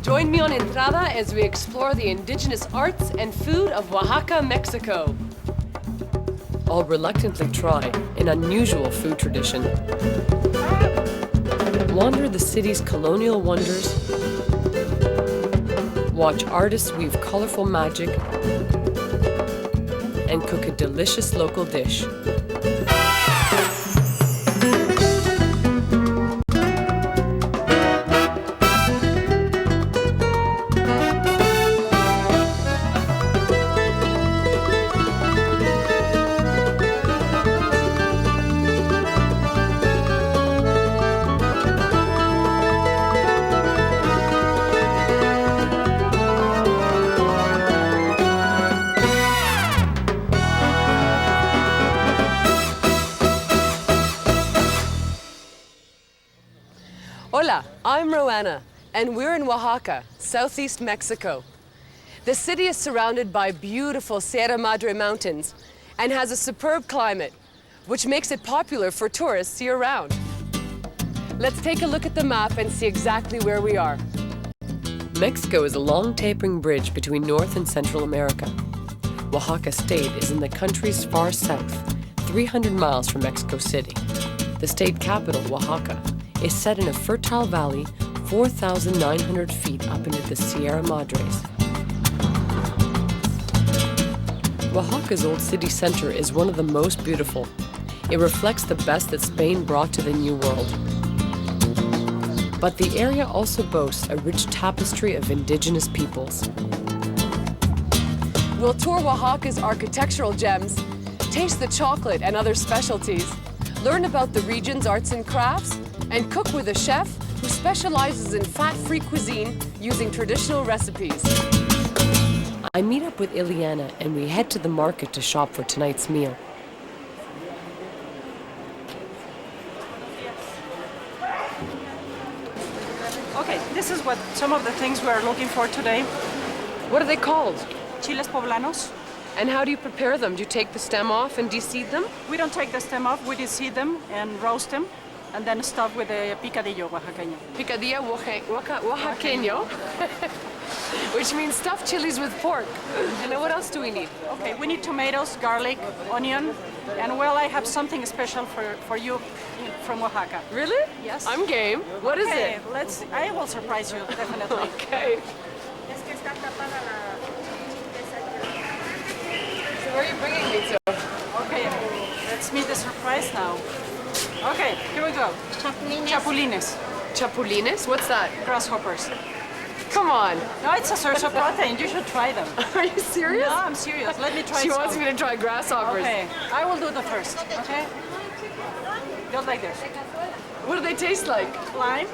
Join me on Entrada as we explore the indigenous arts and food of Oaxaca, Mexico. I'll reluctantly try an unusual food tradition. Wander the city's colonial wonders, watch artists weave colorful magic, and cook a delicious local dish. Hola, I'm Roanna, and we're in Oaxaca, southeast Mexico. The city is surrounded by beautiful Sierra Madre mountains and has a superb climate, which makes it popular for tourists year-round. Let's take a look at the map and see exactly where we are. Mexico is a long tapering bridge between North and Central America. Oaxaca State is in the country's far south, 300 miles from Mexico City. The state capital, Oaxaca, is set in a fertile valley 4,900 feet up into the Sierra Madres. Oaxaca's old city center is one of the most beautiful. It reflects the best that Spain brought to the New World. But the area also boasts a rich tapestry of indigenous peoples. We'll tour Oaxaca's architectural gems, taste the chocolate and other specialties, learn about the region's arts and crafts, and cook with a chef who specializes in fat-free cuisine using traditional recipes. I meet up with Ileana and we head to the market to shop for tonight's meal. Okay, this is what some of the things we're looking for today. What are they called? Chiles poblanos. And how do you prepare them? Do you take the stem off and de-seed them? We don't take the stem off, we de-seed them and roast them, and then stuff with a picadillo oaxaqueño. Picadillo oaxaqueño, which means stuffed chilies with pork. And then what else do we need? Okay, we need tomatoes, garlic, onion, and well, I have something special for you from Oaxaca. Really? Yes. I'm game. What is it? I will surprise you, definitely. Okay. So where are you bringing me to? Okay, let's meet the surprise now. Okay, here we go. Chapulines. Chapulines. Chapulines? What's that? Grasshoppers. Come on. No, it's a source of protein. You should try them. Are you serious? No, I'm serious. Let me try She some. wants me to try grasshoppers. Okay, I will do the first, okay? Just like this. What do they taste like? Lime,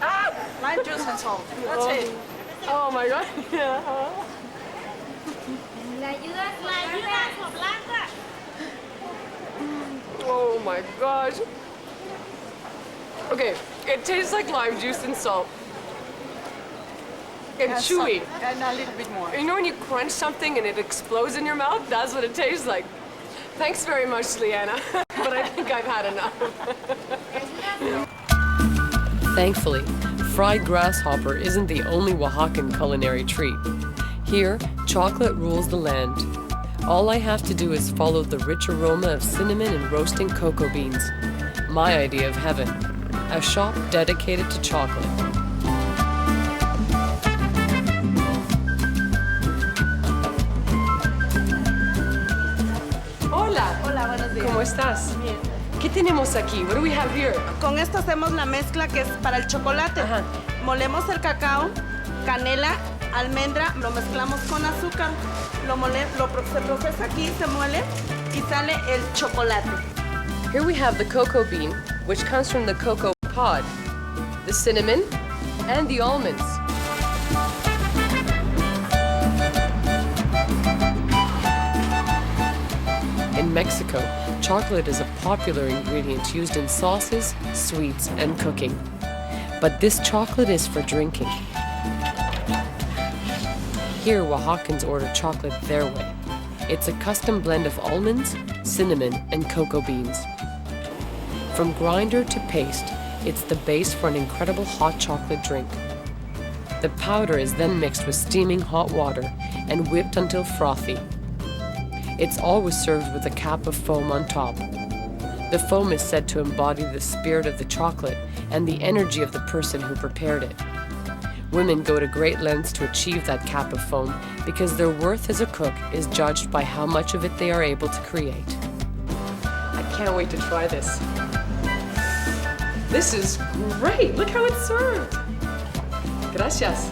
Ah! lime juice and salt. That's it. Oh my god. Yeah. ¿Le ayudas o blanca? Oh my gosh. Okay, it tastes like lime juice and salt. And chewy. And a little bit more. You know when you crunch something and it explodes in your mouth? That's what it tastes like. Thanks very much, Leanna. But I think I've had enough. Thankfully, fried grasshopper isn't the only Oaxacan culinary treat. Here, chocolate rules the land. All I have to do is follow the rich aroma of cinnamon and roasting cocoa beans. My idea of heaven. A shop dedicated to chocolate. Hola. Hola, buenos días. ¿Cómo estás? Bien. ¿Qué tenemos aquí? What do we have here? Con esto hacemos la mezcla que es para el chocolate. Ajá. Molemos el cacao, canela, almendra, lo mezclamos con azúcar, se procesa aquí, se muele y sale el chocolate. Here we have the cocoa bean, which comes from the cocoa pod, the cinnamon, and the almonds. In Mexico, chocolate is a popular ingredient used in sauces, sweets, and cooking. But this chocolate is for drinking. Here, Oaxacans order chocolate their way. It's a custom blend of almonds, cinnamon, and cocoa beans. From grinder to paste, it's the base for an incredible hot chocolate drink. The powder is then mixed with steaming hot water and whipped until frothy. It's always served with a cap of foam on top. The foam is said to embody the spirit of the chocolate and the energy of the person who prepared it. Women go to great lengths to achieve that cap of foam because their worth as a cook is judged by how much of it they are able to create. I can't wait to try this. This is great. Look how it's served. Gracias.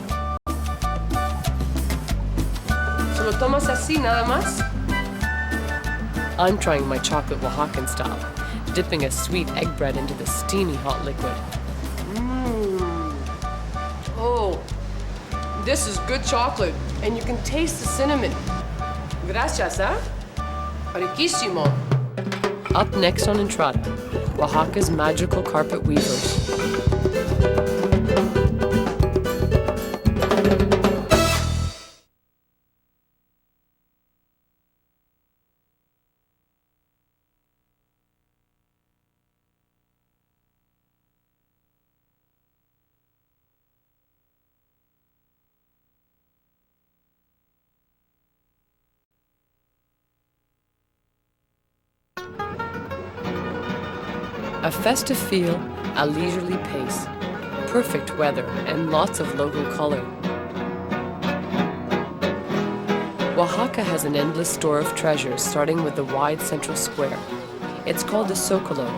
¿Se lo tomas así nada más? I'm trying my chocolate Oaxacan style, dipping a sweet egg bread into the steamy hot liquid. Oh, this is good chocolate, and you can taste the cinnamon. Gracias, ¿eh? Riquísimo. Up next on Entrada, Oaxaca's magical carpet weavers. A festive feel, a leisurely pace, perfect weather, and lots of local color. Oaxaca has an endless store of treasures, starting with the wide central square. It's called the Zócalo,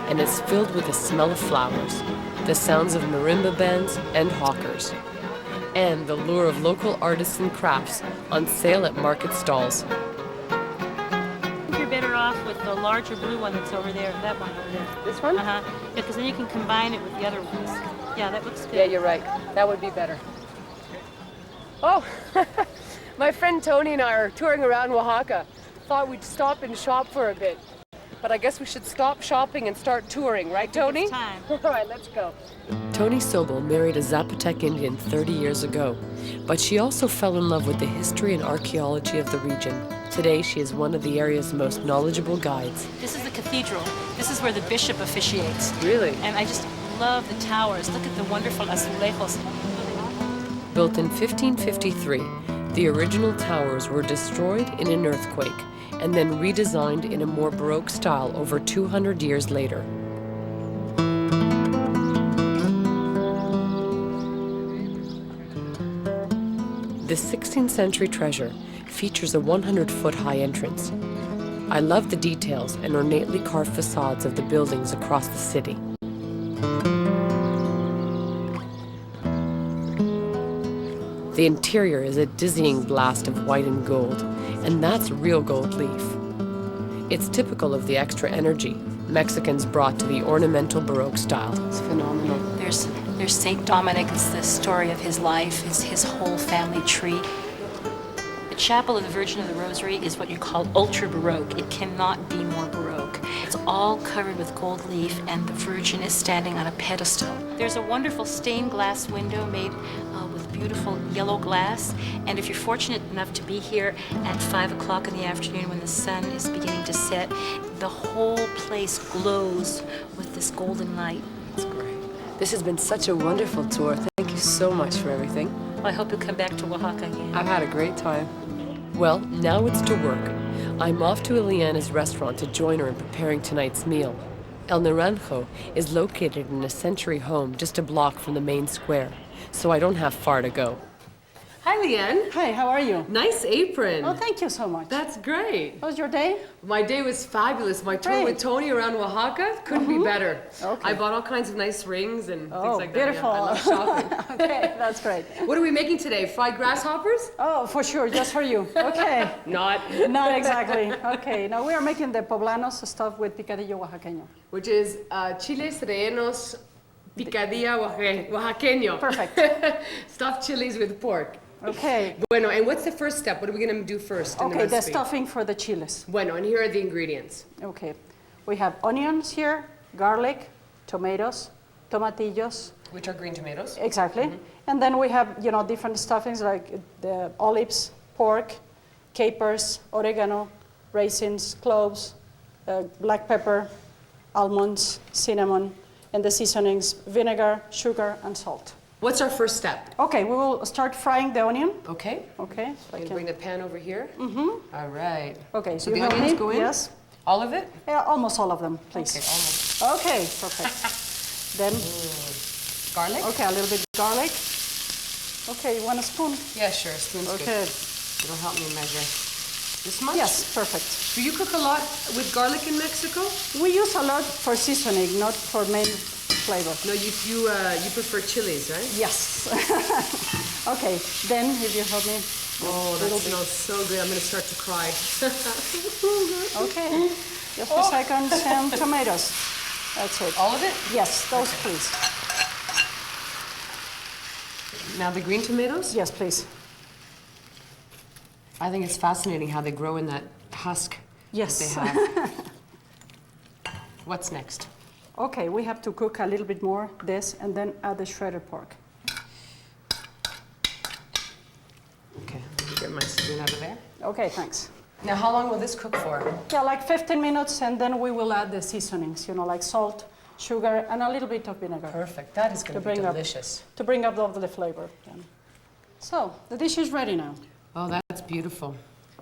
and it's filled with the smell of flowers, the sounds of marimba bands and hawkers, and the lure of local artists and crafts on sale at market stalls. Better off with the larger blue one that's over there, that one over there. This one? Yeah, because then you can combine it with the other ones. Yeah, that looks good. Yeah, you're right. That would be better. Oh, my friend Tony and I are touring around Oaxaca. Thought we'd stop and shop for a bit. But I guess we should stop shopping and start touring, right, Tony? It's time. All right, let's go. Tony Sobel married a Zapotec Indian 30 years ago, but she also fell in love with the history and archaeology of the region. Today, she is one of the area's most knowledgeable guides. This is the cathedral. This is where the bishop officiates. Really? And I just love the towers. Look at the wonderful azulejos. Built in 1553, the original towers were destroyed in an earthquake and then redesigned in a more Baroque style over 200 years later. The 16th century treasure features a 100-foot-high entrance. I love the details and ornately carved facades of the buildings across the city. The interior is a dizzying blast of white and gold, and that's real gold leaf. It's typical of the extra energy Mexicans brought to the ornamental Baroque style. It's phenomenal. There's Saint Dominic. It's the story of his life, his whole family tree. The Chapel of the Virgin of the Rosary is what you call ultra Baroque. It cannot be more Baroque. It's all covered with gold leaf, and the Virgin is standing on a pedestal. There's a wonderful stained glass window made with beautiful yellow glass, and if you're fortunate enough to be here at 5 o'clock in the afternoon when the sun is beginning to set, the whole place glows with this golden light. It's great. This has been such a wonderful tour. Thank you so much for everything. Well, I hope you'll come back to Oaxaca again. I've had a great time. Well, now it's to work. I'm off to Eliana's restaurant to join her in preparing tonight's meal. El Naranjo is located in a century home just a block from the main square, so I don't have far to go. Hi, Leanne. Hi, how are you? Nice apron. Oh, thank you so much. That's great. How was your day? My day was fabulous. My tour Great. with Tony around Oaxaca couldn't be better. Okay. I bought all kinds of nice rings and things Oh, like beautiful. that. Yeah, I love shopping. Okay, that's great. What are we making today? Fried grasshoppers? Oh, for sure, just for you. Okay. Not. Not exactly. Okay, now we are making the poblanos stuffed with picadillo oaxaqueño. Which is chiles rellenos picadilla oaxaqueño. Perfect. Stuffed chilies with pork. Okay. Bueno, and what's the first step? What are we going to do first in the Okay, the recipe? stuffing for the chiles. Bueno, and here are the ingredients. Okay. We have onions here, garlic, tomatoes, tomatillos. Which are green tomatoes. Exactly. And then we have, different stuffings like the olives, pork, capers, oregano, raisins, cloves, black pepper, almonds, cinnamon, and the seasonings, vinegar, sugar, and salt. What's our first step? Okay, we will start frying the onion. Okay. Okay. I'm gonna bring the pan over here. Mm-hmm. All right. Okay, So you the help onions me? go in? Yes. All of it? Yeah, almost all of them, please. Okay, almost. Okay, perfect. Then, Garlic? okay, a little bit garlic. Okay, you want a spoon? Yeah, sure. Spoon's Okay. good. It'll help me measure. This much? Yes, perfect. Do you cook a lot with garlic in Mexico? We use a lot for seasoning, not for main flavor. No, you prefer chilies, right? Yes. Okay, then if you help me. Oh, that smells so good. I'm gonna start to cry. Okay, just a second, and tomatoes. That's it. All of it? Yes, those please. Now the green tomatoes? Yes, please. I think it's fascinating how they grow in that husk Yes. that they have. What's next? Okay, we have to cook a little bit more this and then add the shredded pork. Okay, let me get my spoon out of there. Okay, thanks. Now, how long will this cook for? Yeah, like 15 minutes, and then we will add the seasonings, you know, like salt, sugar, and a little bit of vinegar. Perfect. That is going to be bring up- delicious. To bring up all the flavor. Yeah. So, the dish is ready now. Oh, that's beautiful.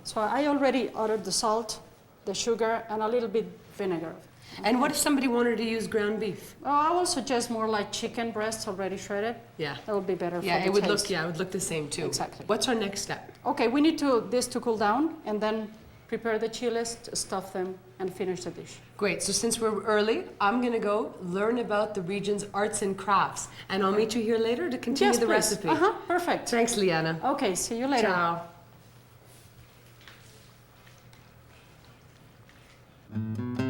So I already ordered the salt, the sugar, and a little bit vinegar. And what if somebody wanted to use ground beef? Oh, I will suggest more like chicken breasts already shredded. Yeah. That would be better Yeah, for the it would taste. look the same too. Exactly. What's our next step? Okay, we need this to cool down, and then prepare the chiles, stuff them, and finish the dish. Great. So since we're early, I'm going to go learn about the region's arts and crafts, and I'll meet you here later to continue Yes, the please. recipe. Perfect. Thanks, Liana. Okay, see you later. Ciao.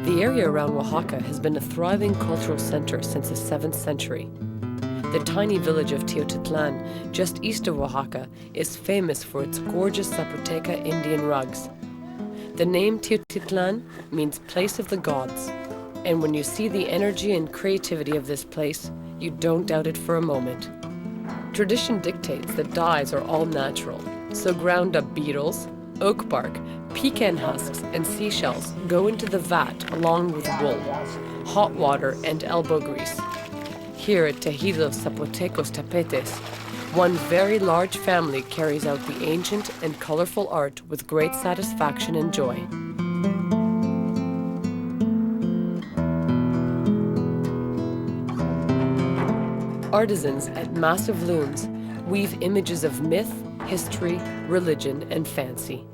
The area around Oaxaca has been a thriving cultural center since the 7th century. The tiny village of Teotitlan, just east of Oaxaca, is famous for its gorgeous Zapoteca Indian rugs. The name Teotitlan means place of the gods, and when you see the energy and creativity of this place, you don't doubt it for a moment. Tradition dictates that dyes are all natural, so ground up beetles, oak bark, pecan husks, and seashells go into the vat along with wool, hot water, and elbow grease. Here at Tejido Zapotecos Tapetes, one very large family carries out the ancient and colorful art with great satisfaction and joy. Artisans at massive looms weave images of myth, history, religion, and fancy.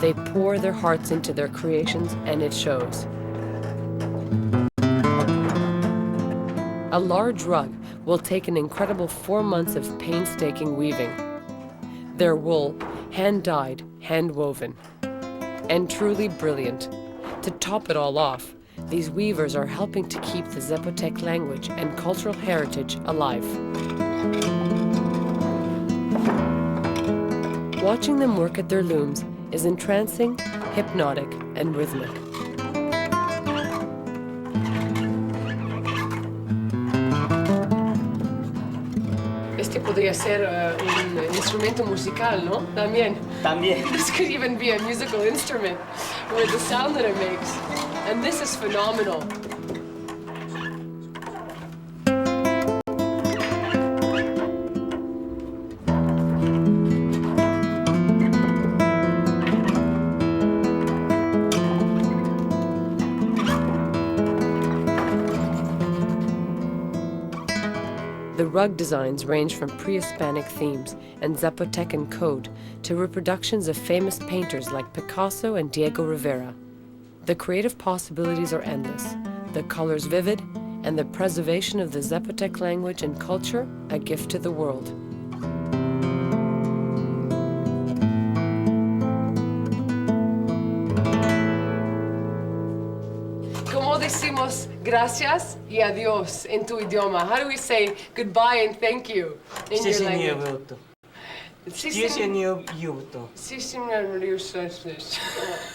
They pour their hearts into their creations, and it shows. A large rug will take an incredible 4 months of painstaking weaving. Their wool, hand-dyed, hand-woven, and truly brilliant. To top it all off, these weavers are helping to keep the Zapotec language and cultural heritage alive. Watching them work at their looms is entrancing, hypnotic, and rhythmic. Este podría ser un instrumento musical, ¿no? También. También. This could even be a musical instrument with the sound that it makes. And this is phenomenal. The rug designs range from pre-Hispanic themes and Zapotecan code to reproductions of famous painters like Picasso and Diego Rivera. The creative possibilities are endless, the colors vivid, and the preservation of the Zapotec language and culture a gift to the world. ¿Cómo decimos gracias y adiós en tu idioma? How do we say goodbye and thank you in your language? Sí,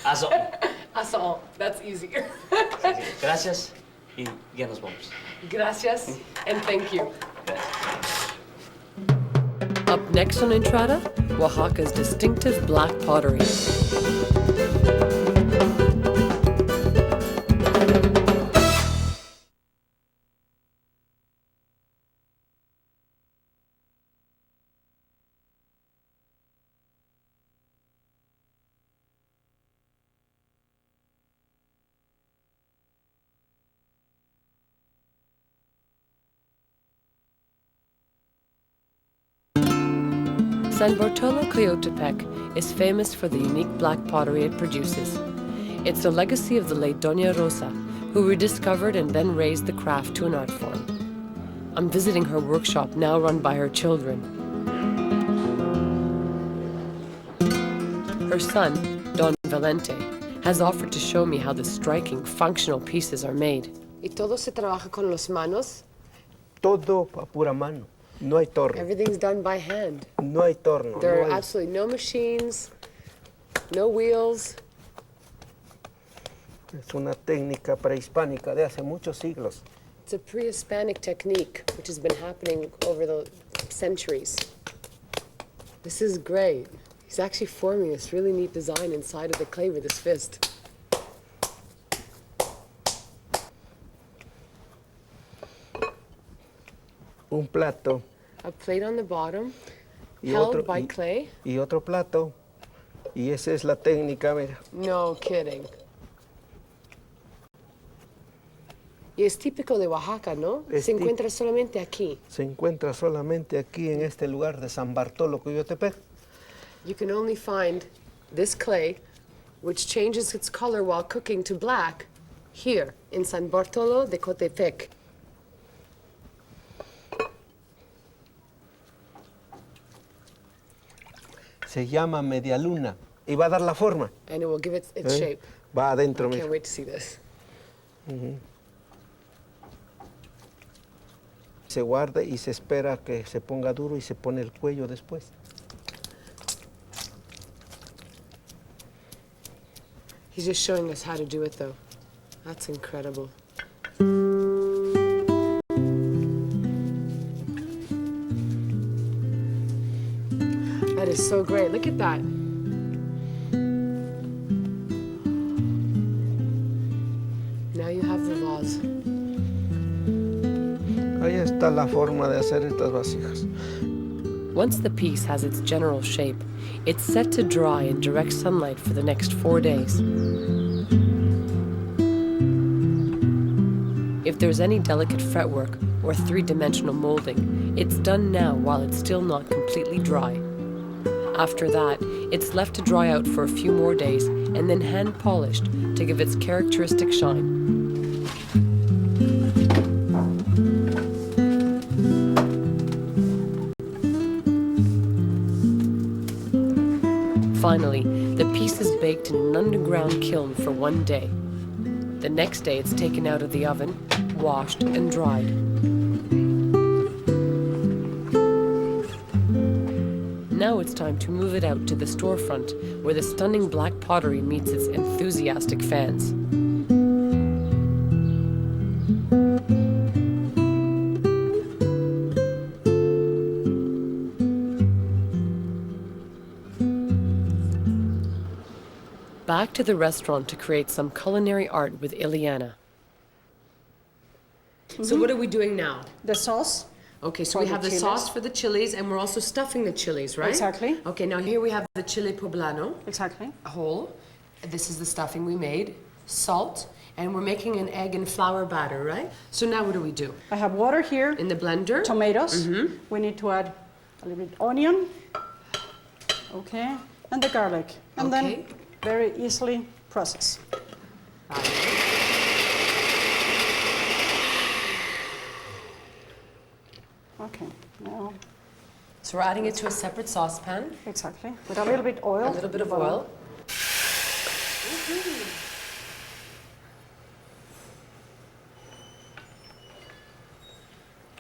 Aso. That's all. That's easier. Gracias y ya nos vamos. Gracias and thank you. Up next on Entrada, Oaxaca's distinctive black pottery. San Bartolo Coyotepec is famous for the unique black pottery it produces. It's the legacy of the late Doña Rosa, who rediscovered and then raised the craft to an art form. I'm visiting her workshop, now run by her children. Her son, Don Valente, has offered to show me how the striking, functional pieces are made. ¿Y todo se trabaja con las manos? Todo a pura mano. No hay torno. Everything's done by hand. No hay torno. There no are hay... absolutely no machines, no wheels. Es una técnica prehispánica de hace muchos siglos. It's a pre-Hispanic technique, which has been happening over the centuries. This is great. He's actually forming this really neat design inside of the clay with his fist. Un plato. A plate on the bottom, Y held otro, by clay. Y otro plato. Y esa es la técnica, mira. No kidding. Y es típico de Oaxaca, ¿no? Se encuentra solamente aquí. Se encuentra solamente aquí en este lugar de San Bartolo Coyotepec. You can only find this clay, which changes its color while cooking to black, here in San Bartolo de Coyotepec. Se llama media luna y va a dar la forma. And it will give it its shape. Va adentro, I mira. can't wait to see this. Se guarda y se espera que se ponga duro y se pone el cuello después. He's just showing us how to do it, though. That's incredible. That is so great. Look at that. Now you have the vase. Ahí está la forma de hacer estas vasijas. Once the piece has its general shape, it's set to dry in direct sunlight for the next 4 days. If there's any delicate fretwork or three-dimensional molding, it's done now while it's still not completely dry. After that, it's left to dry out for a few more days and then hand-polished to give its characteristic shine. Finally, the piece is baked in an underground kiln for 1 day. The next day, it's taken out of the oven, washed, and dried. Now it's time to move it out to the storefront, where the stunning black pottery meets its enthusiastic fans. Back to the restaurant to create some culinary art with Ileana. So what are we doing now? The sauce. Okay, so For we have the the sauce chilies. for the chilies, and we're also stuffing the chilies, right? Exactly. Okay, now here we have the chile poblano, Exactly. whole. This is the stuffing we made, salt, and we're making an egg and flour batter, right? So now what do we do? I have water here. In the blender? Tomatoes. We need to add a little bit onion. Okay. And the garlic. And Okay. then very easily process. Okay. Now, So we're adding it to a separate saucepan, exactly. With a little bit oil. a little bit of oil.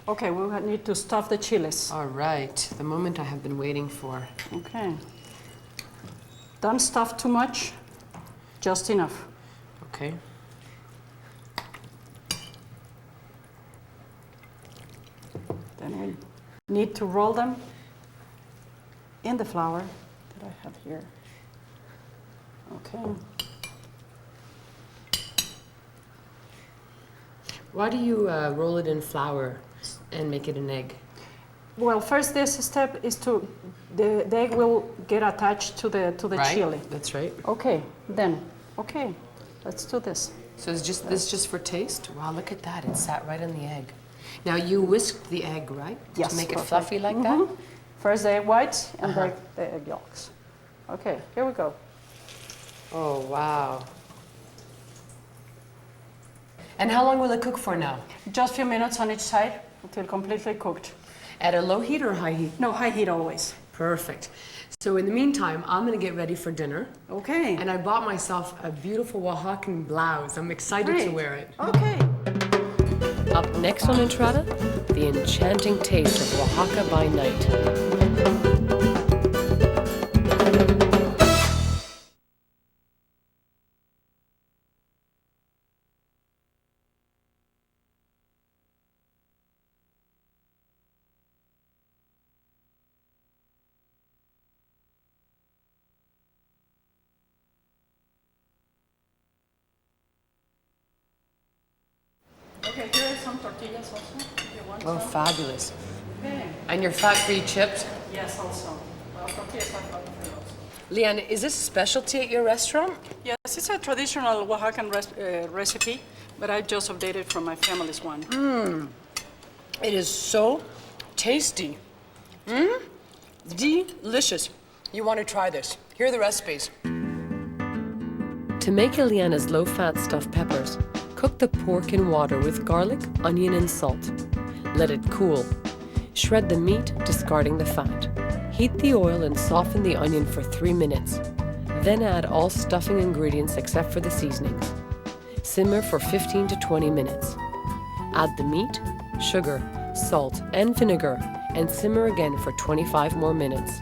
Okay, we need to stuff the chilies. All right, the moment I have been waiting for. Okay. Don't stuff too much, just enough. Okay. Then we need to roll them in the flour that I have here. Okay. Why do you roll it in flour and make it an egg? Well, first this step is to the egg will get attached to the Right? chili. That's right. Okay, then let's do this. So is just for taste? Wow, look at that. It sat right on the egg. Now you whisked the egg, right? Yes, To make it perfect. fluffy like that? First the egg whites and the egg yolks. Okay, here we go. Oh, wow. And how long will it cook for now? Just a few minutes on each side until completely cooked. At a low heat or high heat? No, high heat always. Perfect. So in the meantime, I'm gonna get ready for dinner. Okay. And I bought myself a beautiful Oaxacan blouse. I'm excited to Great. wear it. Okay. Up next on Entrada, the enchanting taste of Oaxaca by night. Okay, here are some tortillas also, if you want Oh, some. fabulous. Okay. And your fat-free chips. Yes, also. Well, tortillas are fat-free also. Leanne, is this a specialty at your restaurant? Yes, it's a traditional Oaxacan recipe, but I just updated from my family's one. It is so tasty. Delicious. You want to try this. Here are the recipes. To make Eliana's low-fat stuffed peppers, cook the pork in water with garlic, onion, and salt. Let it cool. Shred the meat, discarding the fat. Heat the oil and soften the onion for 3 minutes. Then add all stuffing ingredients except for the seasonings. Simmer for 15 to 20 minutes. Add the meat, sugar, salt, and vinegar, and simmer again for 25 more minutes.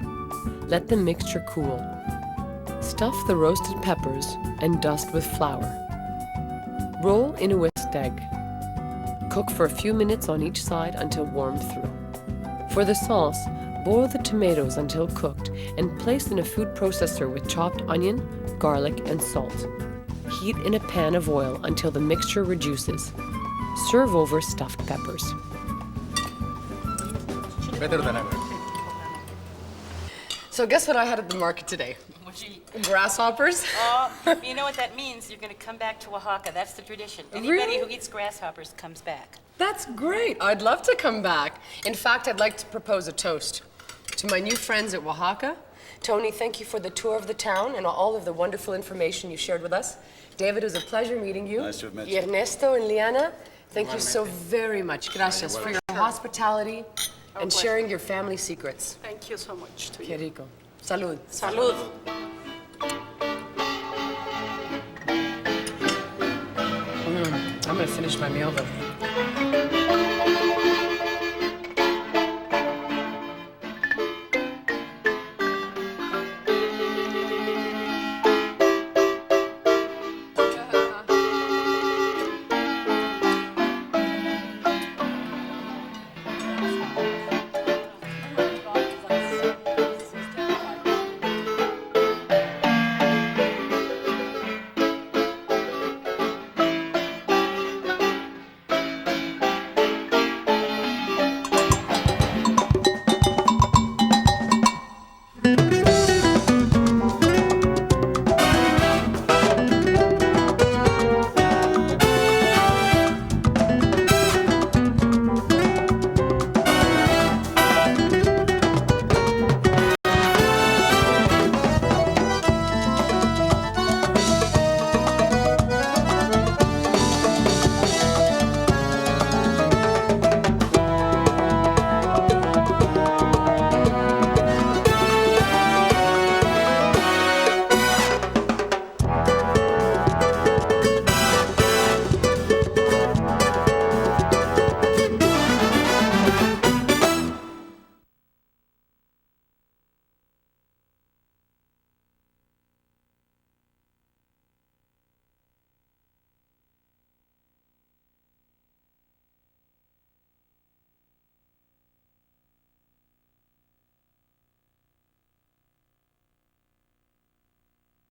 Let the mixture cool. Stuff the roasted peppers and dust with flour. Roll in a whisked egg. Cook for a few minutes on each side until warmed through. For the sauce, boil the tomatoes until cooked and place in a food processor with chopped onion, garlic, and salt. Heat in a pan of oil until the mixture reduces. Serve over stuffed peppers. Better than ever. So guess what I had at the market today? Grasshoppers. Oh, you know what that means? You're going to come back to Oaxaca. That's the tradition. Anybody Really? who eats grasshoppers comes back. That's great. I'd love to come back. In fact, I'd like to propose a toast to my new friends at Oaxaca. Tony, thank you for the tour of the town and all of the wonderful information you shared with us. David, it was a pleasure meeting you. Nice to have met you. Ernesto and Liana, thank you so very much. Gracias for your hospitality and sharing your family secrets. Thank you so much to Qué you. rico. Salud. Salud. I'm gonna finish my meal though.